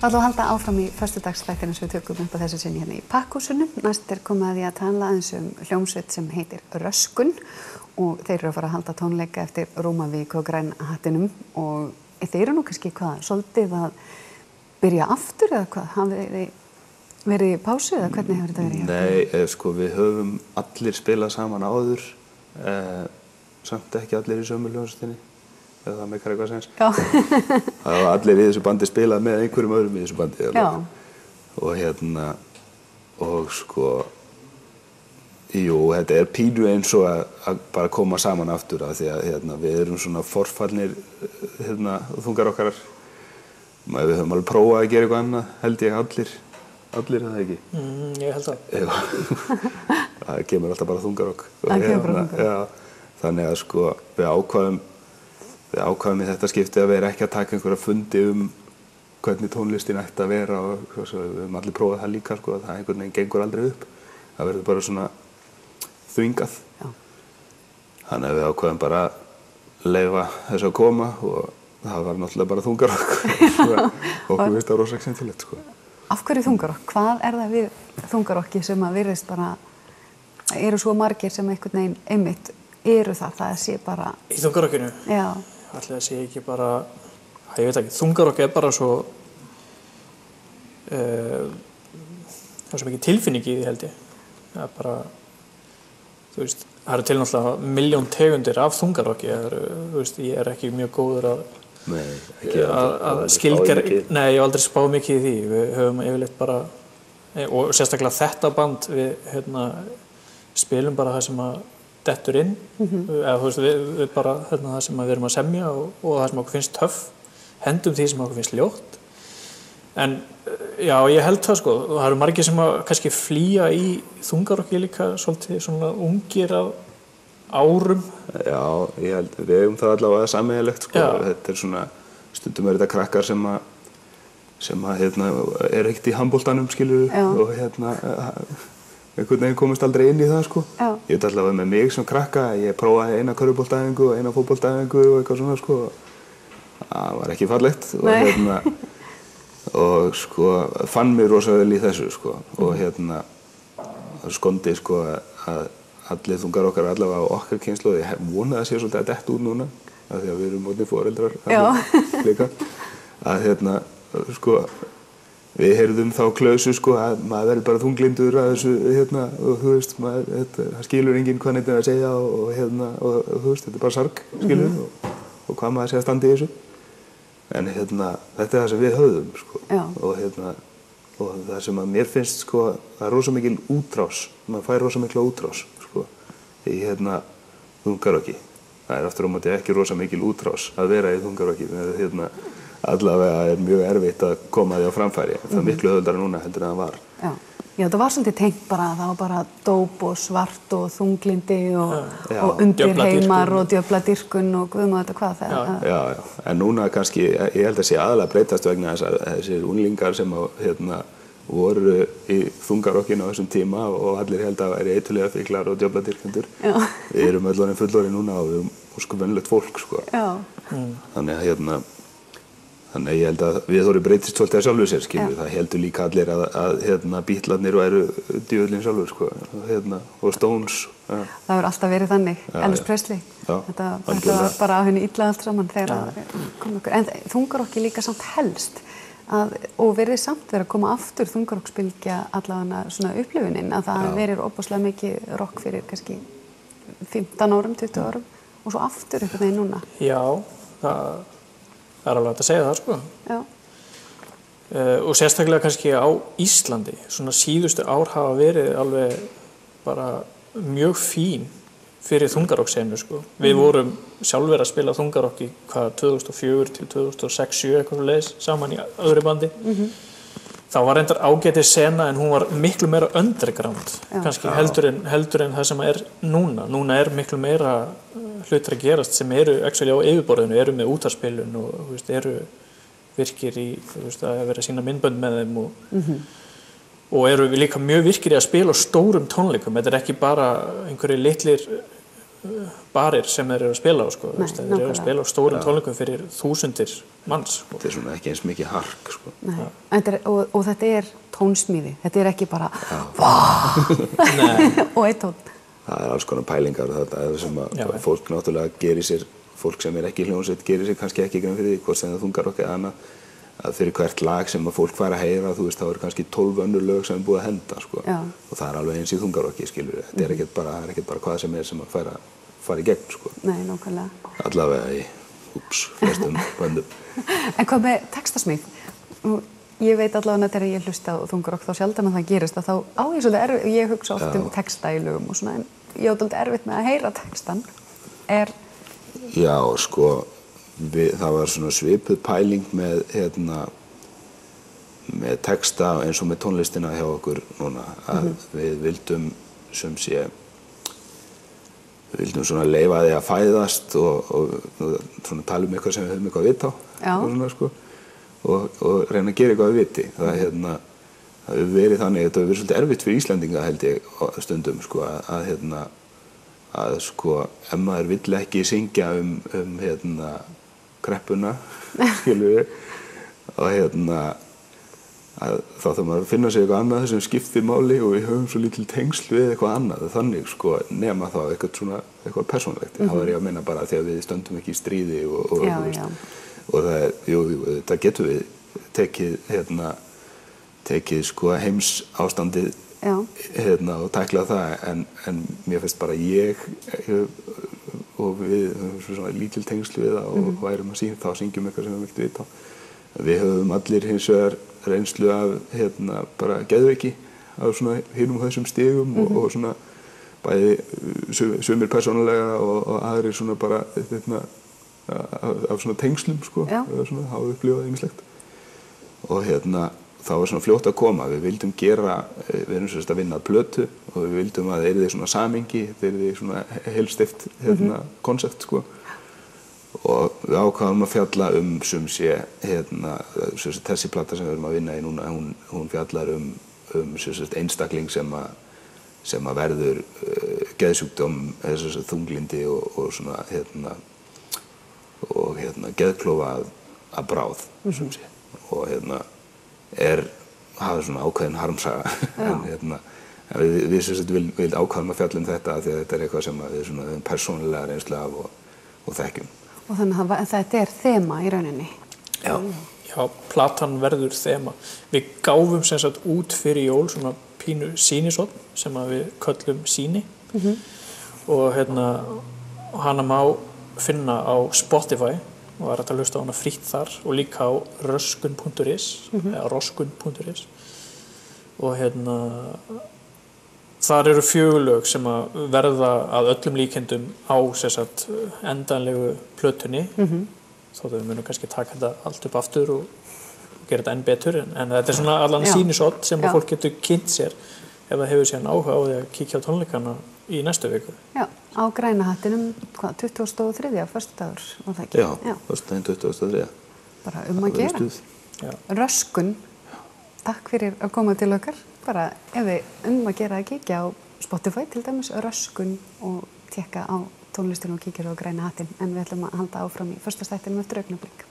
ætlum að halda áfram í föstudagsþættinum sem við tökum upp á þessu sinni hérna í Pakkhúsinu. Næst komið að því að tala um hljómsveit sem heitir Röskun og þeir eru að fara að halda tónleika eftir Rúmavík og Græna hattinum og þeir eru nú kannski svolítið að byrja aftur eða hvað? Hafið þið verið í pásu eða hvernig hefur þetta verið? Nei, sko við höfum allir spilað saman áður, samt ekki allir í sömu hljómsveitinni. Það meikar eitthvað sens. Já. Það var allir í þessu bandi spilað með einhverjum öðrum í þessu bandi. Já. Og sko, jú, þetta pínu eins og að bara koma saman aftur af því að við erum svona forfallnir þungar okkar. Við höfum alveg prófað að gera eitthvað annað, held ég allir er það ekki? Ég held það. Það kemur alltaf bara þungarokk. Það kemur bara þungarokk. Já, þannig að sko, við ákváðum í þetta skipti að vera ekki að taka einhverja fundi hvernig tónlistin ætti að vera og við höfum allir prófað það líka sko, að það einhvern veginn gengur aldrei upp. Það verður bara svona þvingað. Já. Þannig að við ákváðum bara að leyfa þessu að koma og það var náttúrulega bara þungarokk. Okkur finnst það rosa skemmtilegt sko. Af hverju þungarokk? Hvað er það við þungarokki sem að virðist bara, eru svo margir sem einhvern veginn einmitt eru þar, það sé bara... Í þungarokkinu? Já. Ætli það sé ekki bara, ég veit ekki, þungarokk er bara svo, það er svo mikið tilfinning í því held ég. Það er bara, þú veist, það eru til náttúrulega milljón tegundir af þungarokki, þú veist, ég er ekki mjög góður að skilgera, nei, ég hef aldrei spáð mikið í því, við höfum yfirleitt bara, og sérstaklega þetta band, við spilum bara það sem að dettur inn, eða þú veist, við bara það sem við erum að semja og það sem okkur finnst töff, hendum því sem okkur finnst ljótt. En já, ég held það sko, það eru margir sem að kannski flýja í þungarokki líka svolítið svona ungir af árum. Já, ég held, við eigum það allavega sameiginlegt sko, þetta er svona, stundum þetta krakkar sem er ekkert í handboltanum skilur og einhvern veginn komist aldrei inn í það sko. Já. Ég veit allavega með mig sem krakka, ég prófaði eina körfuboltaæfingu og eina fótboltaæfingu og eitthvað svona sko. Það var ekki fallegt og sko fann mig rosa vel í þessu sko og það skondi sko að allir þungar okkar allavega á okkar kynslóð, ég vona að sé svolítið að detta út núna af því að við erum orðnir foreldrar líka að sko við heyrðum þá klausu sko að maður verður bara þunglindur að þessu og þú veist, það skilur enginn hvað neitt er að segja og þú veist, þetta er bara sarg, skilur og hvað maður sé að standa í þessu. En þetta er það sem við höfðum sko og það sem að mér finnst sko, það er rosa mikil útrás, maður fær rosa mikla útrás sko í þungarokki. Það er aftur á móti ekki rosa mikil útrás að vera í þungarokki allavega er mjög erfitt að koma því á framfæri. Það er miklu höfðara núna heldur en það var. Já, það var svolítið tengt bara, það var bara dóp og svart og þunglindi og undirheimar og djöfladyrkun og guð má þetta hvað það er. Já, en núna kannski, ég held að sé aðalega breytast vegna þess að þessir unglingar sem voru í þungarokkinu á þessum tíma og allir held að væri eitulega fíklar og djöfladyrkendur. Við erum öll orðin fullorðin núna og við erum sko venjulegt fólk sko. Þannig að ég held að viðhorfið breytist svolítið að sjálfu sér, skilur. Það heldur líka allir að Beatlarnir væru djöfullinn sjálfur, sko, og Stones. Það hefur alltaf verið þannig, Elvis Presley. Þetta var bara af henni illa allt saman þegar kom ykkur. En þungarokki líka samt helst, og verið samt verið að koma aftur þungarokkspylgja allavega svona upplifunin, að það verið opaslega mikið rock fyrir kannski 15 árum, 20 árum, og svo aftur einhvern veginn núna. Já, það er alveg hægt að segja það sko. Já. Og sérstaklega kannski á Íslandi, svona síðustu ár hafa verið alveg bara mjög fín fyrir þungarokksenu sko. Við vorum sjálfur að spila þungarokk í 2004 til 2006-07 eitthvað leis saman í öðru bandi. Þá var reyndar ágætis sena en hún var miklu meira underground kannski heldur en það sem er núna. Núna er miklu meira hlutir að gerast sem eru actually á yfirborðinu, eru með útvarpsspilun og veist, eru virkir í veist, að vera að sýna myndbönd með þeim og eru líka mjög virkir í að spila á stórum tónleikum. Þetta er ekki bara einhverjir litlir barir sem þeir eru að spila á sko. Þeir eru að spila á stórum tónleikum fyrir þúsundir manns sko. Þetta svona ekki eins mikið hark sko. Og þetta tónsmíði, þetta ekki bara og eitt tón. Það alls konar pælingar og þetta sem að fólk náttúrulega gerir sér, fólk sem ekki í hljómsveit gerir sér kannski ekki grein fyrir því, hvort sem það þungarokk eða annað, að fyrir hvert lag sem að fólk fær að heyra, þú veist, þá kannski 12 önnur lög sem búið að henda, sko. Og það alveg eins í þungarokki, skilur við. Þetta ekkert bara hvað sem að fara í gegn, sko. Nei, nákvæmlega. Allavega í, flestum böndum. En hvað með textasmíð? Ég veit allavega þegar ég hlusta á þungarokk þá sjaldan að það gerist, að þá á ég svolítið erfitt, ég hugsa oft texta í lögum og svona, en ég á svolítið erfitt með að heyra textan. Já, sko, það var svona svipuð pæling með texta eins og með tónlistina hjá okkur núna, að við vildum svona leyfa því að fæðast og svona tala eitthvað sem við höfum eitthvað að vita á og svona, sko, og reyna að gera eitthvað að viti. Það hefur verið þannig, þetta hefur verið svolítið erfitt fyrir Íslendinga held ég stundum, sko, að sko, ef maður vill ekki syngja kreppuna, skilur við, og þá þarf maður að finna sér eitthvað annað sem skiptir máli og við höfum svo lítil tengsl við eitthvað annað, þannig sko, nema þá eitthvað persónulegt. Það var ég að meina bara því að við stöndum ekki í stríði og það getur við tekið sko heims ástandið og tæklað það, en mér finnst bara og við höfum svona lítil tengsl við það og værum að þá syngjum eitthvað sem við viltum vita á. Við höfum allir hins vegar reynslu af bara geðveiki á svona hinum þessum stigum og svona bæði sumir persónulega og aðrir svona bara af svona tengslum sko, svona hafa upplifað ýmislegt. Og það var svona fljótt að koma, við vildum við erum sérst að vinna að plötu og við vildum að það yrði svona samingi, það yrði svona heilstift konsept sko. Og við ákváðum að fjalla þessi plata sem við erum að vinna í núna, hún fjallar einstakling sem að verður geðsjúkdóm, þunglindi og svona geðklofa að bráð og hafa svona ákveðin harmsaga en við ákvæðum að fjalla þetta því að þetta eitthvað sem við höfum persónulega reynslu af og þekkjum. Og þannig að þetta þema í rauninni? Já, platan verður þema. Við gáfum sem sagt út fyrir jól svona pínu sýnisotn sem að við köllum sýni og hana má finna á Spotify og hægt að hlusta á hana frítt þar og líka á röskun.is eða roskun.is og þar eru 4 lög sem að verða að öllum líkindum á endanlegu plötunni þó að við munum kannski taka þetta allt upp aftur og gera þetta enn betur en þetta svona allan sýnisott sem að fólk getur kynnt sér ef það hefur síðan áhuga á því að kíkja á tónleikana í næstu viku. Já, á Græna hattinum 23. föstudagur, var það ekki? Já, föstudaginn 23. Bara að gera. Röskun, takk fyrir að koma til okkar. Bara ef við að gera að kíkja á Spotify til dæmis, Röskun og tékka á tónlistinu og kíkja á Græna hattinn. En við ætlum að halda áfram í föstudagstættinum eftir augnablik.